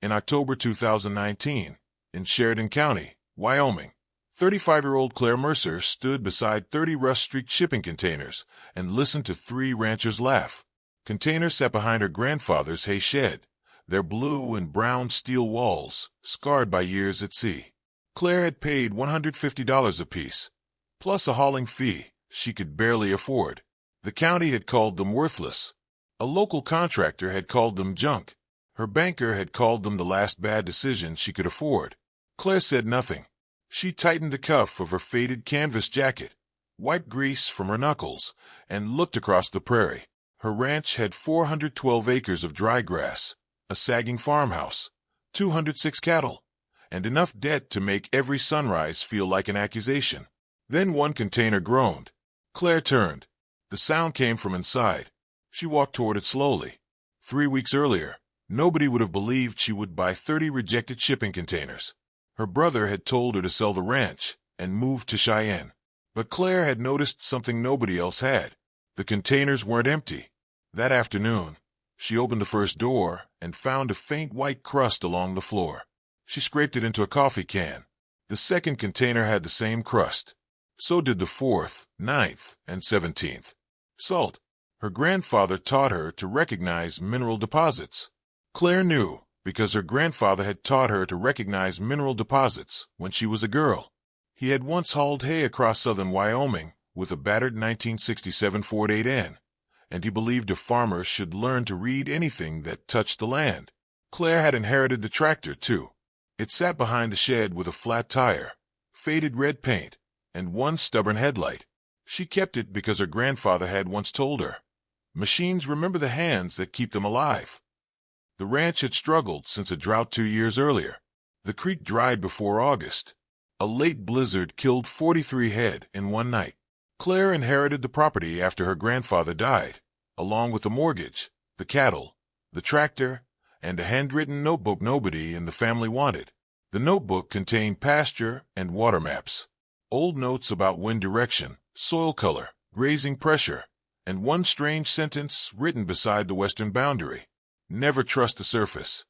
In October 2019, in Sheridan County, Wyoming, 35-year-old Claire Mercer stood beside 30 rust-streaked shipping containers and listened to 3 ranchers laugh. Containers sat behind her grandfather's hay shed, their blue and brown steel walls scarred by years at sea. Claire had paid $150 apiece, plus a hauling fee she could barely afford. The county had called them worthless. A local contractor had called them junk. Her banker had called them the last bad decision she could afford. Claire said nothing. She tightened the cuff of her faded canvas jacket, wiped grease from her knuckles, and looked across the prairie. Her ranch had 412 acres of dry grass, a sagging farmhouse, 206 cattle, and enough debt to make every sunrise feel like an accusation. Then one container groaned. Claire turned. The sound came from inside. She walked toward it slowly. 3 weeks earlier, nobody would have believed she would buy 30 rejected shipping containers. Her brother had told her to sell the ranch and move to Cheyenne. But Claire had noticed something nobody else had. The containers weren't empty. That afternoon, she opened the first door and found a faint white crust along the floor. She scraped it into a coffee can. The second container had the same crust. So did the 4th, 9th, and 17th. Salt. Her grandfather taught her to recognize mineral deposits. Claire knew, because her grandfather had taught her to recognize mineral deposits when she was a girl. He had once hauled hay across southern Wyoming with a battered 1967 Ford 8N, and he believed a farmer should learn to read anything that touched the land. Claire had inherited the tractor, too. It sat behind the shed with a flat tire, faded red paint, and one stubborn headlight. She kept it because her grandfather had once told her, "Machines remember the hands that keep them alive." The ranch had struggled since a drought 2 years earlier. The creek dried before August. A late blizzard killed 43 head in one night. Claire inherited the property after her grandfather died, along with the mortgage, the cattle, the tractor, and a handwritten notebook nobody in the family wanted. The notebook contained pasture and water maps, old notes about wind direction, soil color, grazing pressure, and one strange sentence written beside the western boundary: "Never trust the surface."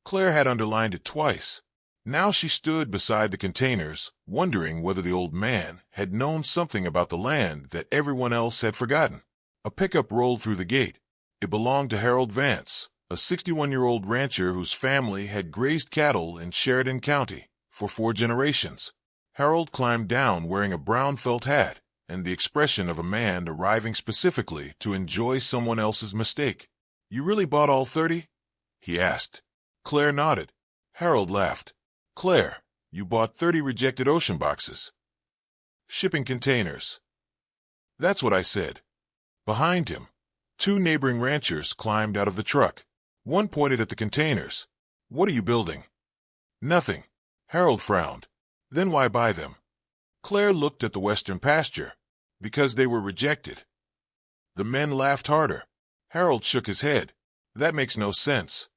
Claire had underlined it twice. Now she stood beside the containers, wondering whether the old man had known something about the land that everyone else had forgotten. A pickup rolled through the gate. It belonged to Harold Vance, a 61-year-old rancher whose family had grazed cattle in Sheridan County for 4 generations. Harold climbed down wearing a brown felt hat and the expression of a man arriving specifically to enjoy someone else's mistake. "You really bought all 30? He asked. Claire nodded. Harold laughed. "Claire, you bought 30 rejected ocean boxes. Shipping containers." "That's what I said." Behind him, 2 neighboring ranchers climbed out of the truck. One pointed at the containers. "What are you building?" "Nothing." Harold frowned. "Then why buy them?" Claire looked at the western pasture. "Because they were rejected." The men laughed harder. Harold shook his head. "That makes no sense."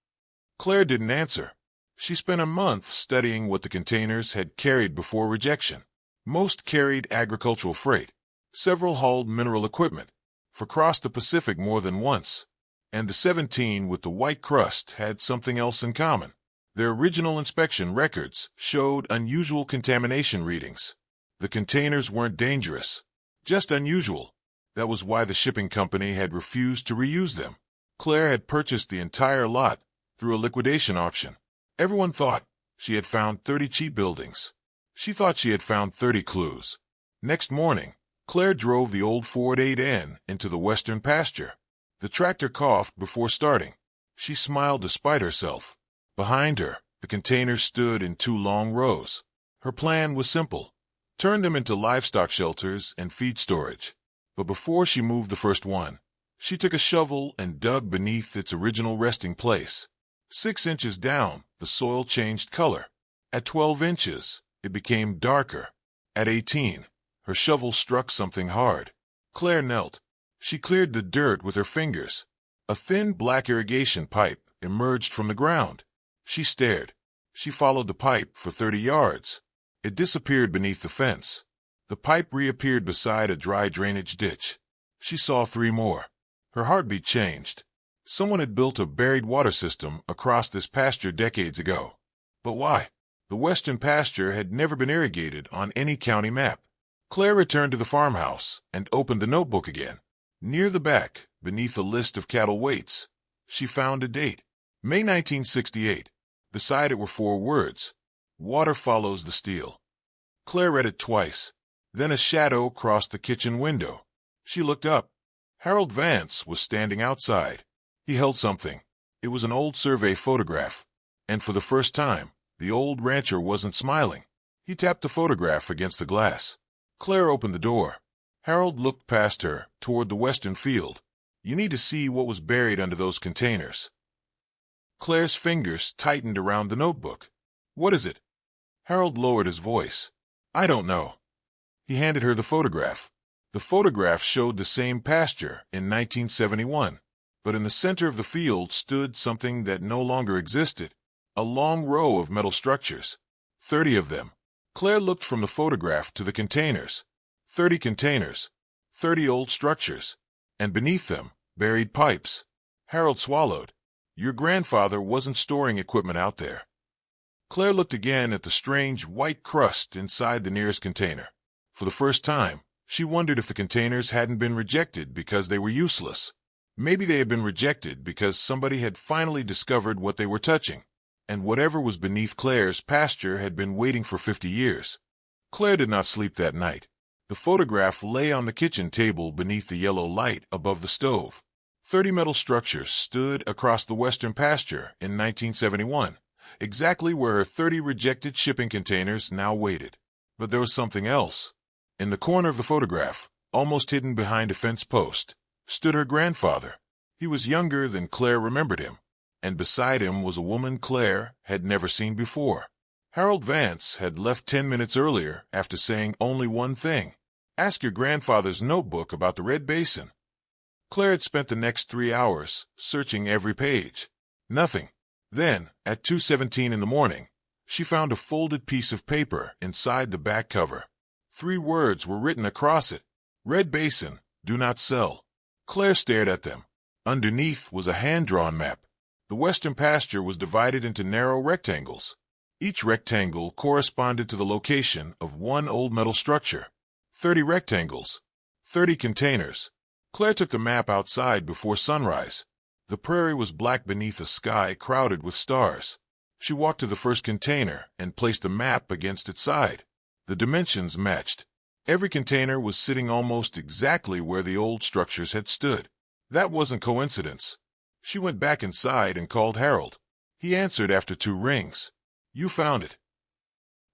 Claire didn't answer. She spent a month studying what the containers had carried before rejection. Most carried agricultural freight. Several hauled mineral equipment, for crossed the Pacific more than once. And the 17 with the white crust had something else in common. Their original inspection records showed unusual contamination readings. The containers weren't dangerous, just unusual. That was why the shipping company had refused to reuse them. Claire had purchased the entire lot through a liquidation auction. Everyone thought she had found 30 cheap buildings. She thought she had found 30 clues. Next morning, Claire drove the old Ford 8N into the western pasture. The tractor coughed before starting. She smiled despite herself. Behind her, the containers stood in 2 long rows. Her plan was simple: turn them into livestock shelters and feed storage. But before she moved the first one, she took a shovel and dug beneath its original resting place. 6 inches down, the soil changed color. At 12 inches, it became darker. At 18, her shovel struck something hard. Claire knelt. She cleared the dirt with her fingers. A thin black irrigation pipe emerged from the ground. She stared. She followed the pipe for 30 yards. It disappeared beneath the fence. The pipe reappeared beside a dry drainage ditch. She saw 3 more. Her heartbeat changed. Someone had built a buried water system across this pasture decades ago. But why? The western pasture had never been irrigated on any county map. Claire returned to the farmhouse and opened the notebook again. Near the back, beneath a list of cattle weights, she found a date, May 1968. Beside it were 4 words: "Water follows the steel." Claire read it twice. Then a shadow crossed the kitchen window. She looked up. Harold Vance was standing outside. He held something. It was an old survey photograph. And for the first time, the old rancher wasn't smiling. He tapped the photograph against the glass. Claire opened the door. Harold looked past her, toward the western field. "You need to see what was buried under those containers." Claire's fingers tightened around the notebook. "What is it?" Harold lowered his voice. "I don't know." He handed her the photograph. The photograph showed the same pasture in 1971, but in the center of the field stood something that no longer existed, a long row of metal structures, 30 of them. Claire looked from the photograph to the containers. 30 containers, 30 old structures, and beneath them, buried pipes. Harold swallowed. "Your grandfather wasn't storing equipment out there." Claire looked again at the strange white crust inside the nearest container. For the first time, she wondered if the containers hadn't been rejected because they were useless. Maybe they had been rejected because somebody had finally discovered what they were touching, and whatever was beneath Claire's pasture had been waiting for 50 years. Claire did not sleep that night. The photograph lay on the kitchen table beneath the yellow light above the stove. 30 metal structures stood across the western pasture in 1971, exactly where her 30 rejected shipping containers now waited. But there was something else. In the corner of the photograph, almost hidden behind a fence post, stood her grandfather. He was younger than Claire remembered him, and beside him was a woman Claire had never seen before. Harold Vance had left 10 minutes earlier after saying only one thing: "Ask your grandfather's notebook about the Red Basin." Claire had spent the next 3 hours searching every page. Nothing. Then, at 2:17 in the morning, she found a folded piece of paper inside the back cover. 3 words were written across it: "Red Basin, do not sell." Claire stared at them. Underneath was a hand-drawn map. The western pasture was divided into narrow rectangles. Each rectangle corresponded to the location of one old metal structure. 30 rectangles. 30 containers. Claire took the map outside before sunrise. The prairie was black beneath a sky crowded with stars. She walked to the first container and placed the map against its side. The dimensions matched. Every container was sitting almost exactly where the old structures had stood. That wasn't coincidence. She went back inside and called Harold. He answered after 2 rings. "You found it."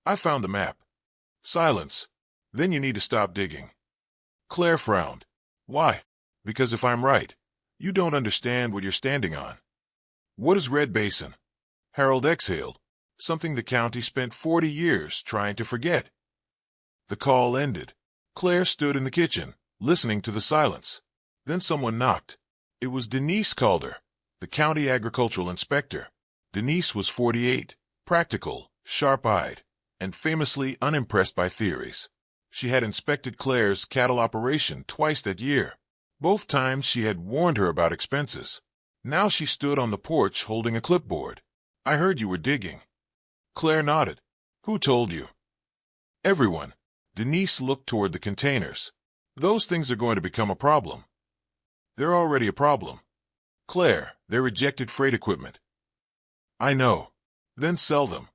"I found the map." Silence. "Then you need to stop digging." Claire frowned. "Why?" "Because if I'm right, you don't understand what you're standing on." "What is Red Basin?" Harold exhaled. "Something the county spent 40 years trying to forget." The call ended. Claire stood in the kitchen, listening to the silence. Then someone knocked. It was Denise Calder, the county agricultural inspector. Denise was 48, practical, sharp-eyed, and famously unimpressed by theories. She had inspected Claire's cattle operation twice that year. Both times she had warned her about expenses. Now she stood on the porch holding a clipboard. "I heard you were digging." Claire nodded. "Who told you?" "Everyone." Denise looked toward the containers. "Those things are going to become a problem." "They're already a problem." "Claire, they're rejected freight equipment." "I know." "Then sell them."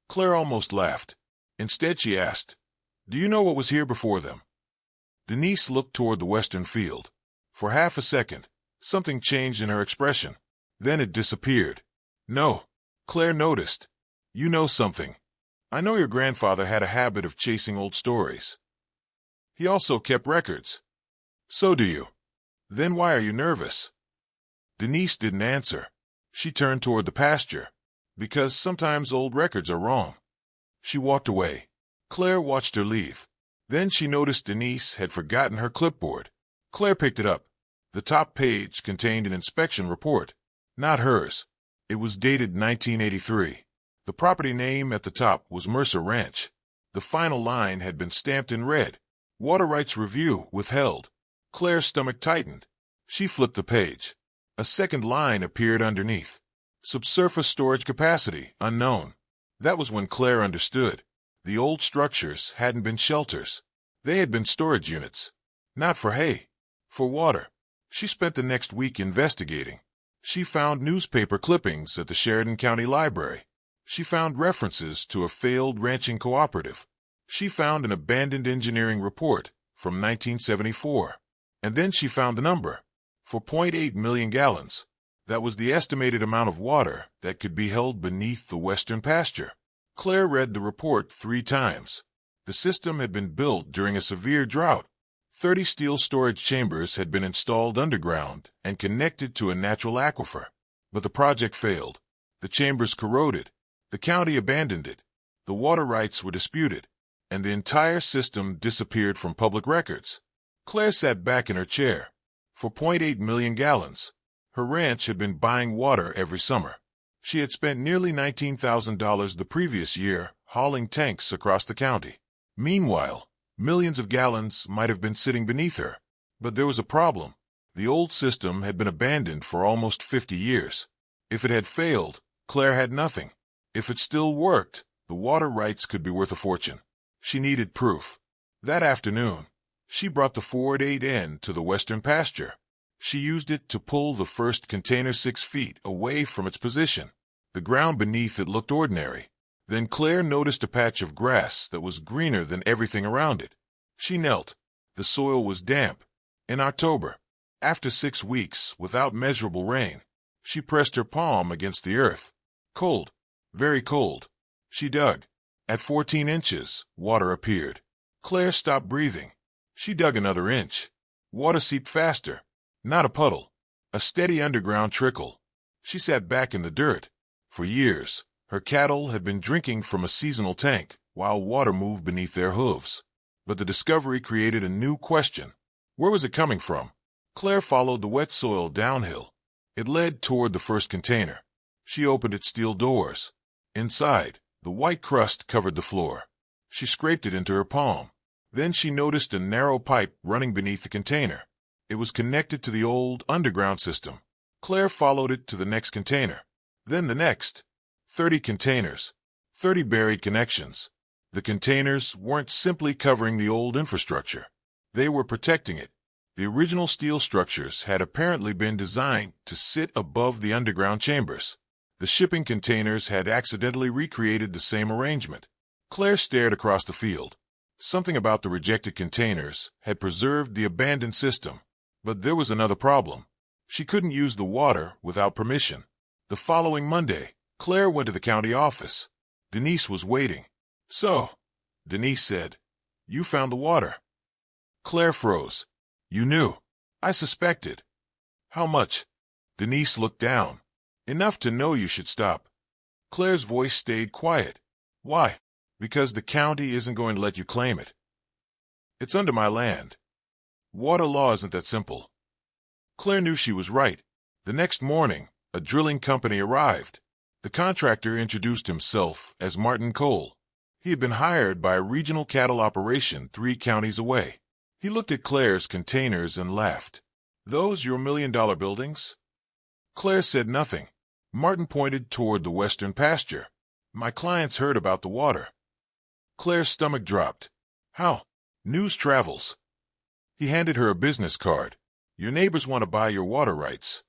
Claire almost laughed. Instead she asked, "Do you know what was here before them?" Denise looked toward the western field. For half a second, something changed in her expression. Then it disappeared. "No." Claire noticed. "You know something. I know your grandfather had a habit of chasing old stories. He also kept records." "So do you." "Then why are you nervous?" Denise didn't answer. She turned toward the pasture. "Because sometimes old records are wrong." She walked away. Claire watched her leave. Then she noticed Denise had forgotten her clipboard. Claire picked it up. The top page contained an inspection report. Not hers. It was dated 1983. The property name at the top was Mercer Ranch. The final line had been stamped in red. "Water rights review withheld." Claire's stomach tightened. She flipped the page. A second line appeared underneath. Subsurface storage capacity, unknown. That was when Claire understood. The old structures hadn't been shelters. They had been storage units. Not for hay, for water. She spent the next week investigating. She found newspaper clippings at the Sheridan County Library. She found references to a failed ranching cooperative. She found an abandoned engineering report from 1974. And then she found the number, 4.8 million gallons. That was the estimated amount of water that could be held beneath the western pasture. Claire read the report 3 times. The system had been built during a severe drought. 30 steel storage chambers had been installed underground and connected to a natural aquifer. But the project failed. The chambers corroded. The county abandoned it. The water rights were disputed, and the entire system disappeared from public records. Claire sat back in her chair. 4.8 million gallons. Her ranch had been buying water every summer. She had spent nearly $19,000 the previous year hauling tanks across the county. Meanwhile, millions of gallons might have been sitting beneath her. But there was a problem. The old system had been abandoned for almost 50 years. If it had failed, Claire had nothing. If it still worked, the water rights could be worth a fortune. She needed proof. That afternoon, she brought the Ford 8N to the western pasture. She used it to pull the first container 6 feet away from its position. The ground beneath it looked ordinary. Then Claire noticed a patch of grass that was greener than everything around it. She knelt. The soil was damp. In October, after 6 weeks without measurable rain, she pressed her palm against the earth. Cold. Very cold. She dug. At 14 inches, water appeared. Claire stopped breathing. She dug another inch. Water seeped faster. Not a puddle. A steady underground trickle. She sat back in the dirt. For years, her cattle had been drinking from a seasonal tank while water moved beneath their hooves. But the discovery created a new question. Where was it coming from? Claire followed the wet soil downhill. It led toward the first container. She opened its steel doors. Inside, the white crust covered the floor. She scraped it into her palm. Then she noticed a narrow pipe running beneath the container. It was connected to the old underground system. Claire followed it to the next container. Then the next. 30 containers. 30 buried connections. The containers weren't simply covering the old infrastructure. They were protecting it. The original steel structures had apparently been designed to sit above the underground chambers. The shipping containers had accidentally recreated the same arrangement. Claire stared across the field. Something about the rejected containers had preserved the abandoned system. But there was another problem. She couldn't use the water without permission. The following Monday, Claire went to the county office. Denise was waiting. So, Denise said, "You found the water." Claire froze. "You knew." "I suspected." "How much?" Denise looked down. "Enough to know you should stop." Claire's voice stayed quiet. "Why?" "Because the county isn't going to let you claim it. It's under my land. Water law isn't that simple." Claire knew she was right. The next morning, a drilling company arrived. The contractor introduced himself as Martin Cole. He had been hired by a regional cattle operation 3 counties away. He looked at Claire's containers and laughed. "Those your $1-million buildings?" Claire said nothing. Martin pointed toward the western pasture. "My clients heard about the water." Claire's stomach dropped. "How?" "News travels." He handed her a business card. "Your neighbors want to buy your water rights."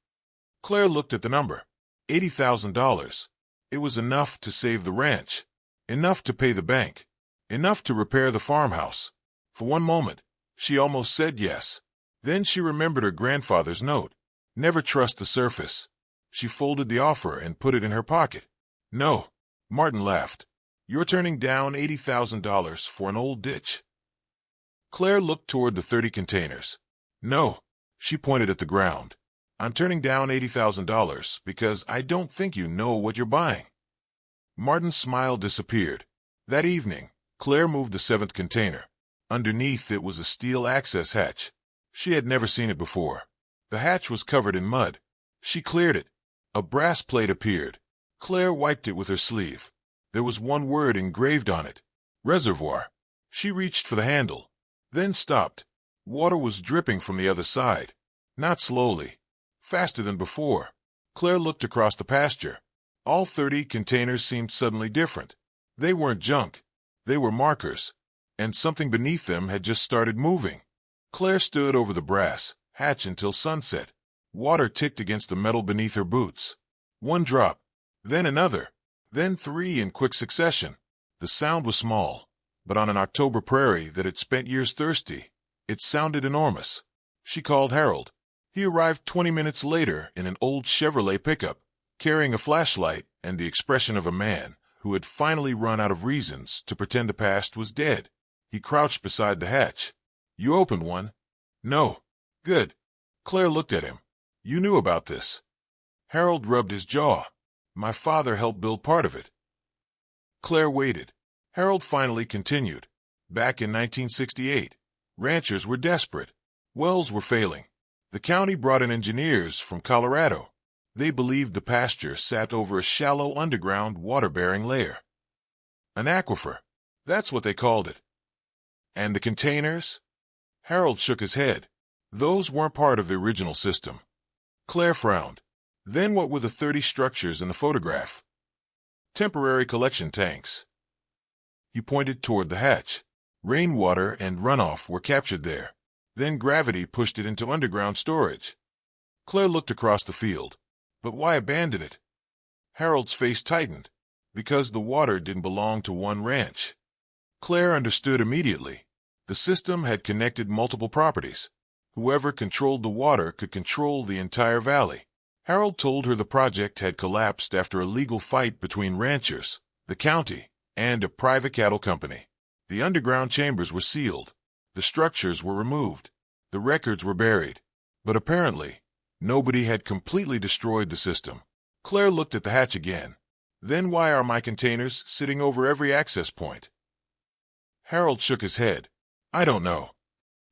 Claire looked at the number. $80,000. It was enough to save the ranch. Enough to pay the bank. Enough to repair the farmhouse. For one moment, she almost said yes. Then she remembered her grandfather's note. Never trust the surface. She folded the offer and put it in her pocket. "No." Martin laughed. "You're turning down $80,000 for an old ditch." Claire looked toward the 30 containers. "No." She pointed at the ground. "I'm turning down $80,000 because I don't think you know what you're buying." Martin's smile disappeared. That evening, Claire moved the 7th container. Underneath it was a steel access hatch. She had never seen it before. The hatch was covered in mud. She cleared it. A brass plate appeared. Claire wiped it with her sleeve. There was one word engraved on it. Reservoir. She reached for the handle, then stopped. Water was dripping from the other side. Not slowly. faster than before. Claire looked across the pasture. All 30 containers seemed suddenly different. They weren't junk. They were markers. And something beneath them had just started moving. Claire stood over the brass hatch until sunset. Water ticked against the metal beneath her boots. One drop, then another, then 3 in quick succession. The sound was small, but on an October prairie that had spent years thirsty, it sounded enormous. She called Harold. He arrived 20 minutes later in an old Chevrolet pickup, carrying a flashlight and the expression of a man who had finally run out of reasons to pretend the past was dead. He crouched beside the hatch. "You opened one?" "No." "Good." Claire looked at him. "You knew about this." Harold rubbed his jaw. "My father helped build part of it." Claire waited. Harold finally continued. Back in 1968, ranchers were desperate. Wells were failing. The county brought in engineers from Colorado. They believed the pasture sat over a shallow underground water-bearing layer. An aquifer. That's what they called it. And the containers? Harold shook his head. Those weren't part of the original system. Claire frowned. Then what were the 30 structures in the photograph? Temporary collection tanks. He pointed toward the hatch. Rainwater and runoff were captured there. Then gravity pushed it into underground storage. Claire looked across the field. But why abandon it? Harold's face tightened. Because the water didn't belong to one ranch. Claire understood immediately. The system had connected multiple properties. Whoever controlled the water could control the entire valley. Harold told her the project had collapsed after a legal fight between ranchers, the county, and a private cattle company. The underground chambers were sealed. The structures were removed. The records were buried. But apparently, nobody had completely destroyed the system. Claire looked at the hatch again. Then why are my containers sitting over every access point? Harold shook his head. I don't know.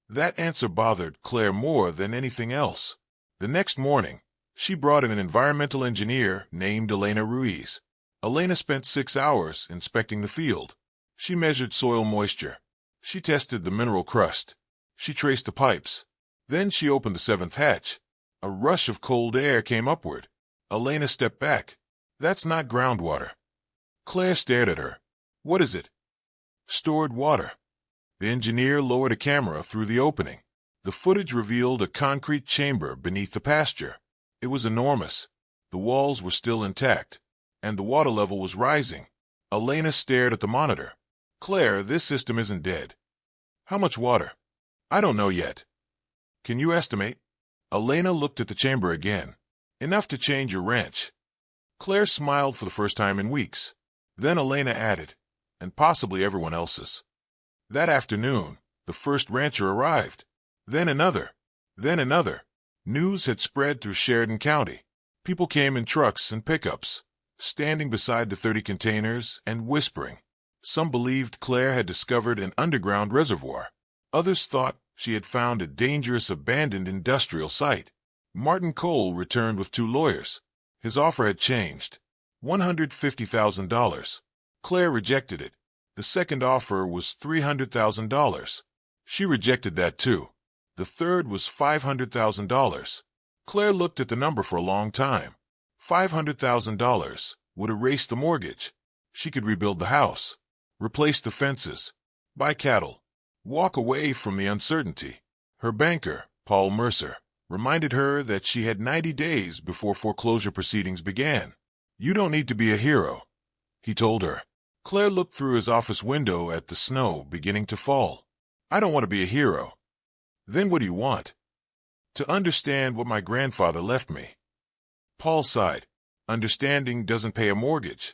That answer bothered Claire more than anything else. The next morning, she brought in an environmental engineer named Elena Ruiz. Elena spent 6 hours inspecting the field. She measured soil moisture. She tested the mineral crust. She traced the pipes. Then she opened the 7th hatch. A rush of cold air came upward. Elena stepped back. That's not groundwater. Claire stared at her. What is it? Stored water. The engineer lowered a camera through the opening. The footage revealed a concrete chamber beneath the pasture. It was enormous. The walls were still intact, and the water level was rising. Elena stared at the monitor. Claire, this system isn't dead. How much water? I don't know yet. Can you estimate? Elena looked at the chamber again. Enough to change your ranch. Claire smiled for the first time in weeks. Then Elena added, and possibly everyone else's. That afternoon, the first rancher arrived. Then another. Then another. News had spread through Sheridan County. People came in trucks and pickups, standing beside the 30 containers and whispering. Some believed Claire had discovered an underground reservoir. Others thought she had found a dangerous abandoned industrial site. Martin Cole returned with 2 lawyers. His offer had changed. $150,000. Claire rejected it. The second offer was $300,000. She rejected that too. The third was $500,000. Claire looked at the number for a long time. $500,000 would erase the mortgage. She could rebuild the house, replace the fences, buy cattle, walk away from the uncertainty. Her banker, Paul Mercer, reminded her that she had 90 days before foreclosure proceedings began. You don't need to be a hero, he told her. Claire looked through his office window at the snow beginning to fall. I don't want to be a hero. Then what do you want? To understand what my grandfather left me. Paul sighed. Understanding doesn't pay a mortgage.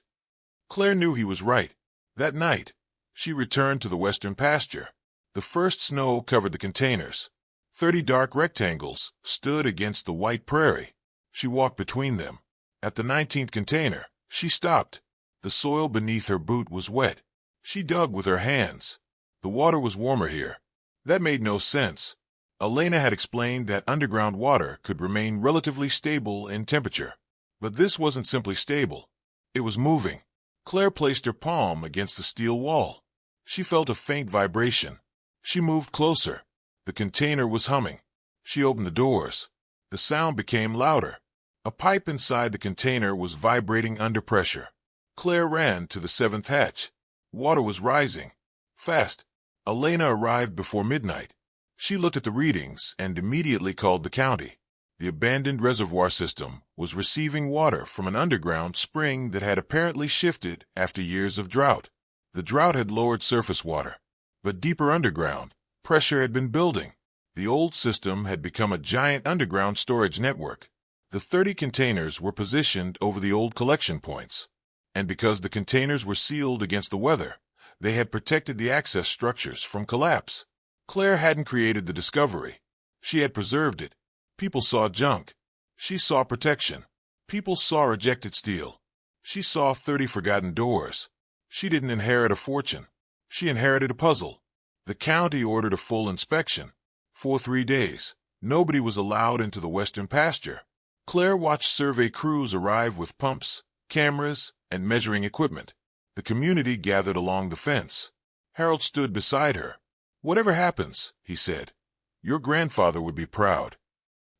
Claire knew he was right. That night, she returned to the western pasture. The first snow covered the containers. 30 dark rectangles stood against the white prairie. She walked between them. At the 19th container, she stopped. The soil beneath her boot was wet. She dug with her hands. The water was warmer here. That made no sense. Elena had explained that underground water could remain relatively stable in temperature. But this wasn't simply stable. It was moving. Claire placed her palm against the steel wall. She felt a faint vibration. She moved closer. The container was humming. She opened the doors. The sound became louder. A pipe inside the container was vibrating under pressure. Claire ran to the 7th hatch. Water was rising. Fast. Elena arrived before midnight. She looked at the readings and immediately called the county. The abandoned reservoir system was receiving water from an underground spring that had apparently shifted after years of drought. The drought had lowered surface water, but deeper underground, pressure had been building. The old system had become a giant underground storage network. The 30 containers were positioned over the old collection points, and because the containers were sealed against the weather, they had protected the access structures from collapse. Claire hadn't created the discovery. She had preserved it. People saw junk. She saw protection. People saw rejected steel. She saw 30 forgotten doors. She didn't inherit a fortune. She inherited a puzzle. The county ordered a full inspection. For 3 days, nobody was allowed into the western pasture. Claire watched survey crews arrive with pumps, cameras, and measuring equipment. The community gathered along the fence. Harold stood beside her. "Whatever happens," he said, "your grandfather would be proud."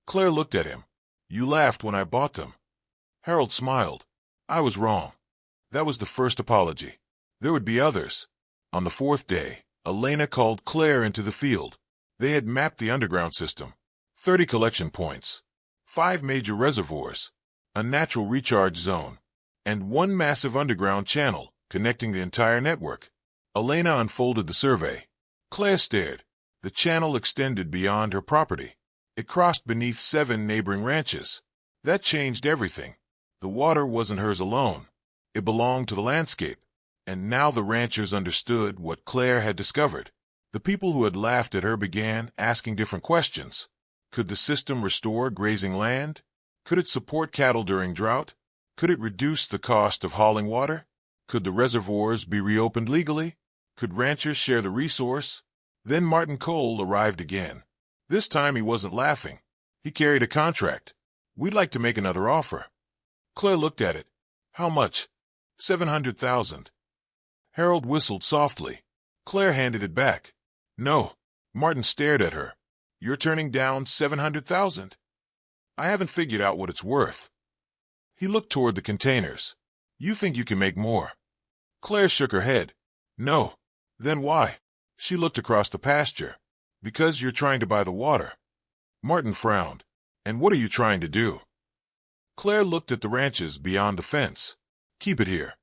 Claire looked at him. "You laughed when I bought them." Harold smiled. "I was wrong. That was the first apology. There would be others." On the 4th day, Elena called Claire into the field. They had mapped the underground system. 30 collection points, 5 major reservoirs, a natural recharge zone, and 1 massive underground channel connecting the entire network. Elena unfolded the survey. Claire stared. The channel extended beyond her property. It crossed beneath 7 neighboring ranches. That changed everything. The water wasn't hers alone. It belonged to the landscape. And now the ranchers understood what Claire had discovered. The people who had laughed at her began asking different questions. Could the system restore grazing land? Could it support cattle during drought? Could it reduce the cost of hauling water? Could the reservoirs be reopened legally? Could ranchers share the resource? Then Martin Cole arrived again. This time he wasn't laughing. He carried a contract. "We'd like to make another offer." Claire looked at it. "How much?" "700,000. Harold whistled softly. Claire handed it back. "No." Martin stared at her. "You're turning down 700,000? I haven't figured out what it's worth." He looked toward the containers. "You think you can make more?" Claire shook her head. "No." "Then why?" She looked across the pasture. "Because you're trying to buy the water." Martin frowned. "And what are you trying to do?" Claire looked at the ranches beyond the fence. "Keep it here."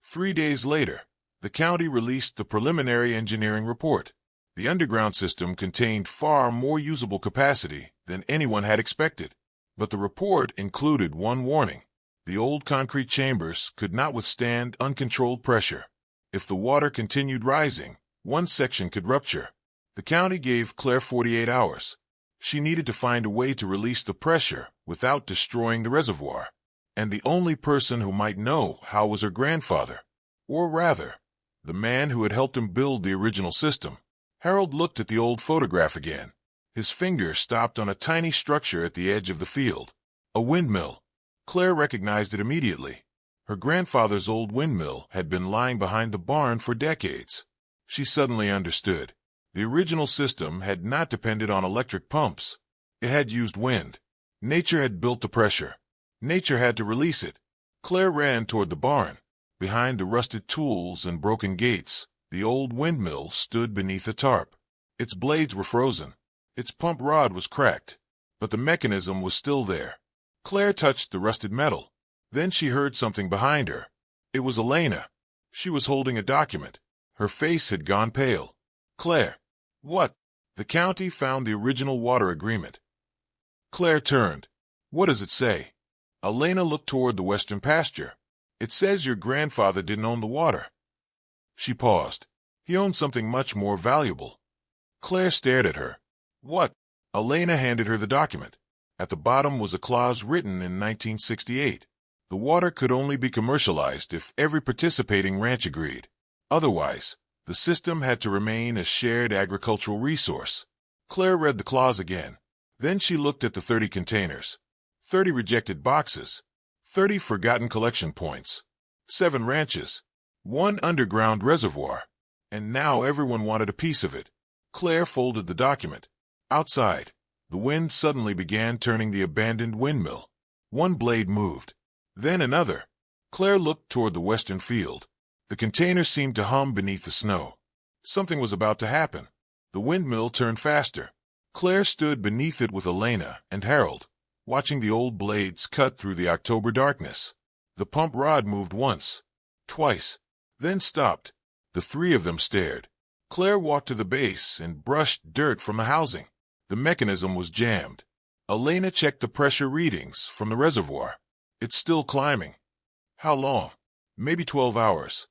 3 days later, the county released the preliminary engineering report. The underground system contained far more usable capacity than anyone had expected. But the report included one warning. The old concrete chambers could not withstand uncontrolled pressure. If the water continued rising, one section could rupture. The county gave Claire 48 hours. She needed to find a way to release the pressure without destroying the reservoir. And the only person who might know how was her grandfather. Or rather, the man who had helped him build the original system. Harold looked at the old photograph again. His finger stopped on a tiny structure at the edge of the field. A windmill. Claire recognized it immediately. Her grandfather's old windmill had been lying behind the barn for decades. She suddenly understood. The original system had not depended on electric pumps. It had used wind. Nature had built the pressure. Nature had to release it. Claire ran toward the barn. Behind the rusted tools and broken gates, the old windmill stood beneath a tarp. Its blades were frozen. Its pump rod was cracked, but the mechanism was still there. Claire touched the rusted metal. Then she heard something behind her. It was Elena. She was holding a document. Her face had gone pale. "Claire." "What?" "The county found the original water agreement." Claire turned. "What does it say?" Elena looked toward the western pasture. "It says your grandfather didn't own the water." She paused. "He owned something much more valuable." Claire stared at her. "What?" Elena handed her the document. At the bottom was a clause written in 1968. The water could only be commercialized if every participating ranch agreed. Otherwise, the system had to remain a shared agricultural resource. Claire read the clause again. Then she looked at the 30 containers. 30 rejected boxes. 30 forgotten collection points. 7 ranches. 1 underground reservoir. And now everyone wanted a piece of it. Claire folded the document. Outside, The wind suddenly began turning the abandoned windmill. One blade moved, then another. Claire looked toward the western field. The container seemed to hum beneath the snow. Something was about to happen. The windmill turned faster. Claire stood beneath it with Elena and Harold, watching the old blades cut through the October darkness. The pump rod moved once, twice, then stopped. The three of them stared. Claire walked to the base and brushed dirt from the housing. The mechanism was jammed. Elena checked the pressure readings from the reservoir. It's still climbing. How long? Maybe 12 hours.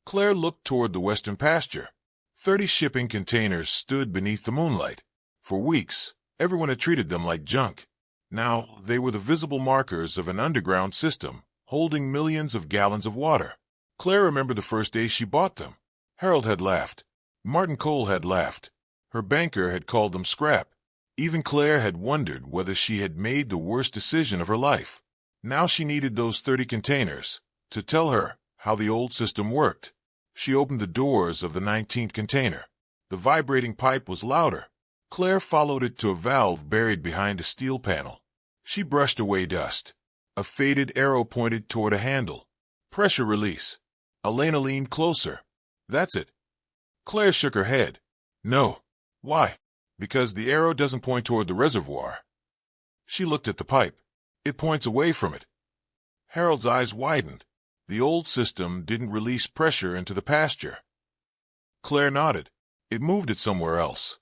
Claire looked toward the western pasture. 30 shipping containers stood beneath the moonlight. For weeks, everyone had treated them like junk. Now, they were the visible markers of an underground system, holding millions of gallons of water. Claire remembered the first day she bought them. Harold had laughed. Martin Cole had laughed. Her banker had called them scrap. Even Claire had wondered whether she had made the worst decision of her life. Now she needed those 30 containers to tell her how the old system worked. She opened the doors of the 19th container. The vibrating pipe was louder. Claire followed it to a valve buried behind a steel panel. She brushed away dust. A faded arrow pointed toward a handle. Pressure release. Elena leaned closer. That's it. Claire shook her head. No. Why? Because the arrow doesn't point toward the reservoir. She looked at the pipe. It points away from it. Harold's eyes widened. The old system didn't release pressure into the pasture. Claire nodded. It moved it somewhere else.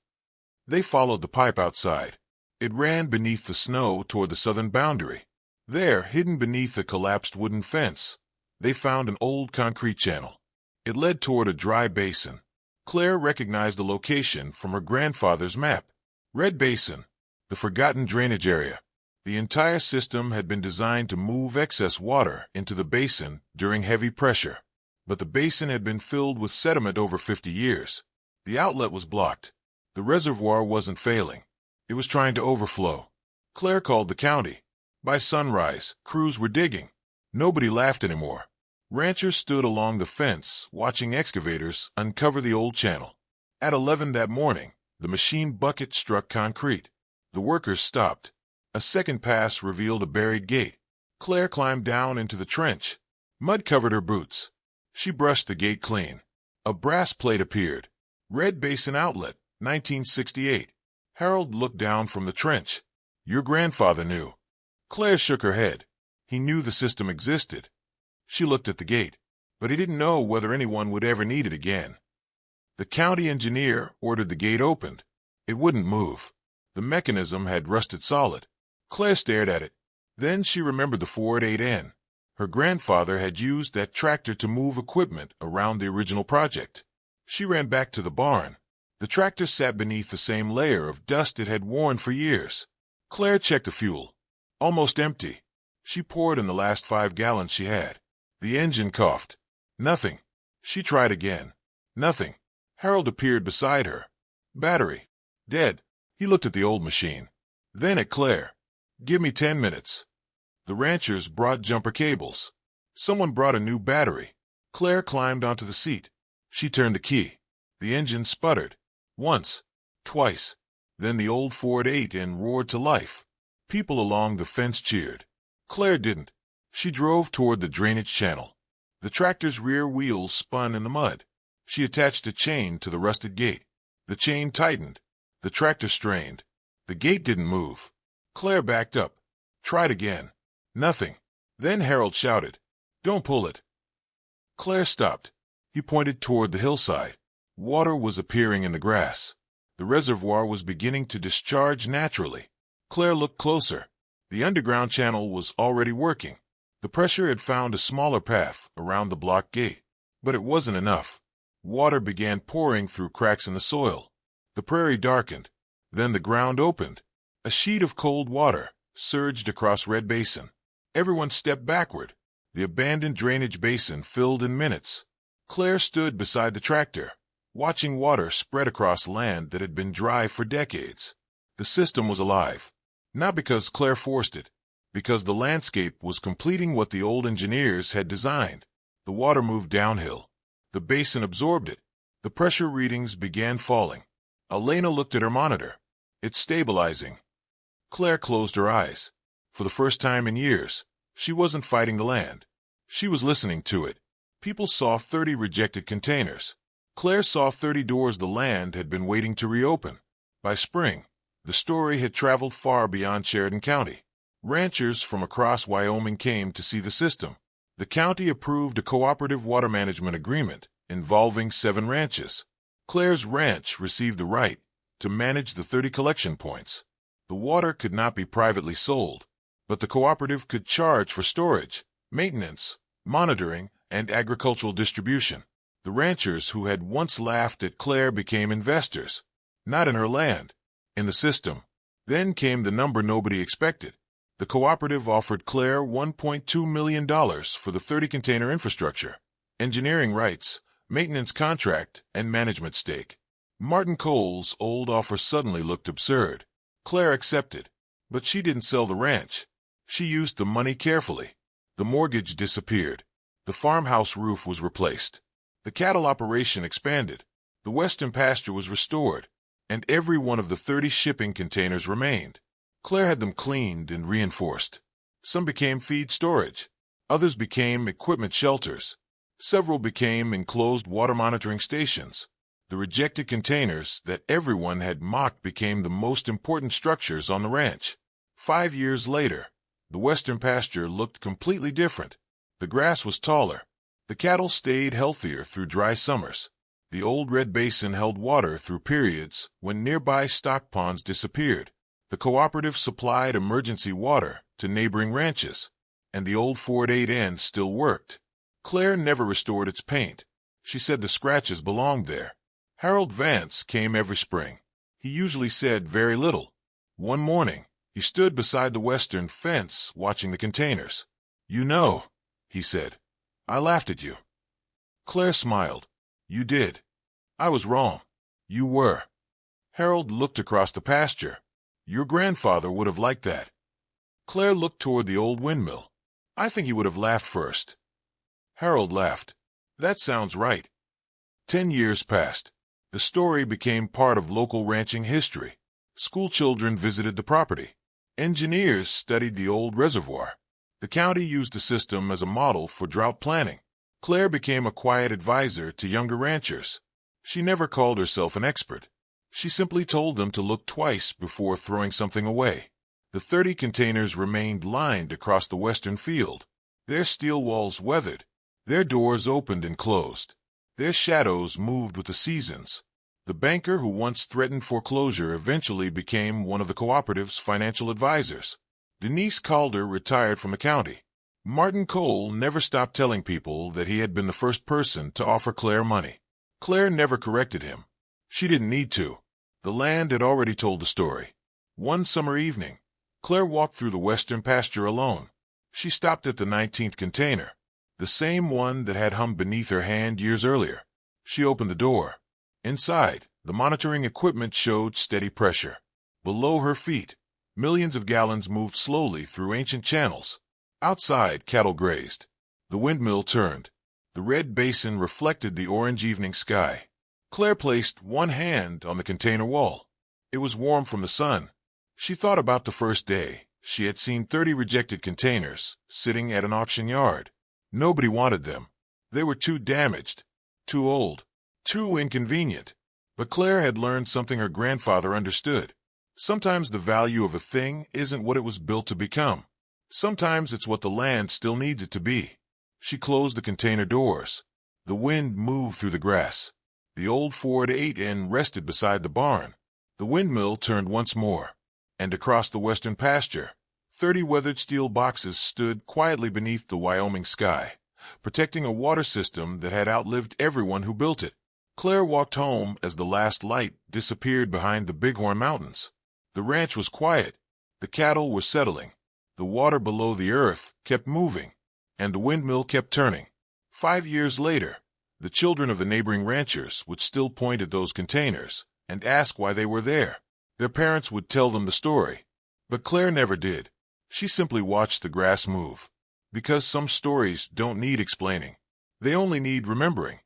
They followed the pipe outside. It ran beneath the snow toward the southern boundary. There, hidden beneath a collapsed wooden fence, they found an old concrete channel. It led toward a dry basin. Claire recognized the location from her grandfather's map. Red Basin, the forgotten drainage area. The entire system had been designed to move excess water into the basin during heavy pressure. But the basin had been filled with sediment over 50 years. The outlet was blocked. The reservoir wasn't failing. It was trying to overflow. Claire called the county. By sunrise, crews were digging. Nobody laughed anymore. Ranchers stood along the fence, watching excavators uncover the old channel. At 11 that morning, the machine bucket struck concrete. The workers stopped. A second pass revealed a buried gate. Claire climbed down into the trench. Mud covered her boots. She brushed the gate clean. A brass plate appeared. Red Basin Outlet, 1968. Harold looked down from the trench. Your grandfather knew. Claire shook her head. He knew the system existed. She looked at the gate, but he didn't know whether anyone would ever need it again. The county engineer ordered the gate opened. It wouldn't move. The mechanism had rusted solid. Claire stared at it. Then she remembered the Ford 8N. Her grandfather had used that tractor to move equipment around the original project. She ran back to the barn. The tractor sat beneath the same layer of dust it had worn for years. Claire checked the fuel. Almost empty. She poured in the last 5 gallons she had. The engine coughed. Nothing. She tried again. Nothing. Harold appeared beside her. Battery. Dead. He looked at the old machine. Then at Claire. Give me 10 minutes. The ranchers brought jumper cables. Someone brought a new battery. Claire climbed onto the seat. She turned the key. The engine sputtered. Once. Twice. Then the old Ford 8N roared to life. People along the fence cheered. Claire didn't. She drove toward the drainage channel. The tractor's rear wheels spun in the mud. She attached a chain to the rusted gate. The chain tightened. The tractor strained. The gate didn't move. Claire backed up. Tried again. Nothing. Then Harold shouted, "Don't pull it." Claire stopped. He pointed toward the hillside. Water was appearing in the grass. The reservoir was beginning to discharge naturally. Claire looked closer. The underground channel was already working. The pressure had found a smaller path around the blocked gate. But it wasn't enough. Water began pouring through cracks in the soil. The prairie darkened. Then the ground opened. A sheet of cold water surged across Red Basin. Everyone stepped backward. The abandoned drainage basin filled in minutes. Claire stood beside the tractor, watching water spread across land that had been dry for decades. The system was alive. Not because Claire forced it, because the landscape was completing what the old engineers had designed. The water moved downhill. The basin absorbed it. The pressure readings began falling. Elena looked at her monitor. It's stabilizing. Claire closed her eyes. For the first time in years, she wasn't fighting the land. She was listening to it. People saw 30 rejected containers. Claire saw 30 doors the land had been waiting to reopen. By spring, the story had traveled far beyond Sheridan County. Ranchers from across Wyoming came to see the system. The county approved a cooperative water management agreement involving 7 ranches. Claire's ranch received the right to manage the 30 collection points. The water could not be privately sold, but the cooperative could charge for storage, maintenance, monitoring, and agricultural distribution. The ranchers who had once laughed at Claire became investors, not in her land, in the system. Then came the number nobody expected. The cooperative offered Claire $1.2 million for the 30-container infrastructure, engineering rights, maintenance contract, and management stake. Martin Cole's old offer suddenly looked absurd. Claire accepted, but she didn't sell the ranch. She used the money carefully. The mortgage disappeared. The farmhouse roof was replaced. The cattle operation expanded. The western pasture was restored, and every one of the 30 shipping containers remained. Claire had them cleaned and reinforced. Some became feed storage. Others became equipment shelters. Several became enclosed water monitoring stations. The rejected containers that everyone had mocked became the most important structures on the ranch. 5 years later, the western pasture looked completely different. The grass was taller. The cattle stayed healthier through dry summers. The old red basin held water through periods when nearby stock ponds disappeared. The cooperative supplied emergency water to neighboring ranches, and the old Ford 8N still worked. Claire never restored its paint. She said the scratches belonged there. Harold Vance came every spring. He usually said very little. One morning, he stood beside the western fence watching the containers. "You know," he said, "I laughed at you." Claire smiled. "You did. I was wrong. You were." Harold looked across the pasture. "Your grandfather would have liked that." Claire looked toward the old windmill. "I think he would have laughed first." Harold laughed. "That sounds right." 10 years passed. The story became part of local ranching history. School children visited the property. Engineers studied the old reservoir. The county used the system as a model for drought planning. Claire became a quiet advisor to younger ranchers. She never called herself an expert. She simply told them to look twice before throwing something away. The 30 containers remained lined across the western field. Their steel walls weathered. Their doors opened and closed. Their shadows moved with the seasons. The banker who once threatened foreclosure eventually became one of the cooperative's financial advisors. Denise Calder retired from the county. Martin Cole never stopped telling people that he had been the first person to offer Claire money. Claire never corrected him. She didn't need to. The land had already told the story. One summer evening, Claire walked through the western pasture alone. She stopped at the 19th container, the same one that had hummed beneath her hand years earlier. She opened the door. Inside, the monitoring equipment showed steady pressure. Below her feet, millions of gallons moved slowly through ancient channels. Outside, cattle grazed. The windmill turned. The red basin reflected the orange evening sky. Claire placed one hand on the container wall. It was warm from the sun. She thought about the first day. She had seen 30 rejected containers sitting at an auction yard. Nobody wanted them. They were too damaged, too old, too inconvenient. But Claire had learned something her grandfather understood. Sometimes the value of a thing isn't what it was built to become. Sometimes it's what the land still needs it to be. She closed the container doors. The wind moved through the grass. The old Ford 8N rested beside the barn. The windmill turned once more. And across the western pasture, 30 weathered steel boxes stood quietly beneath the Wyoming sky, protecting a water system that had outlived everyone who built it. Claire walked home as the last light disappeared behind the Bighorn Mountains. The ranch was quiet. The cattle were settling. The water below the earth kept moving, and the windmill kept turning. 5 years later, the children of the neighboring ranchers would still point at those containers and ask why they were there. Their parents would tell them the story. But Claire never did. She simply watched the grass move. Because some stories don't need explaining. They only need remembering.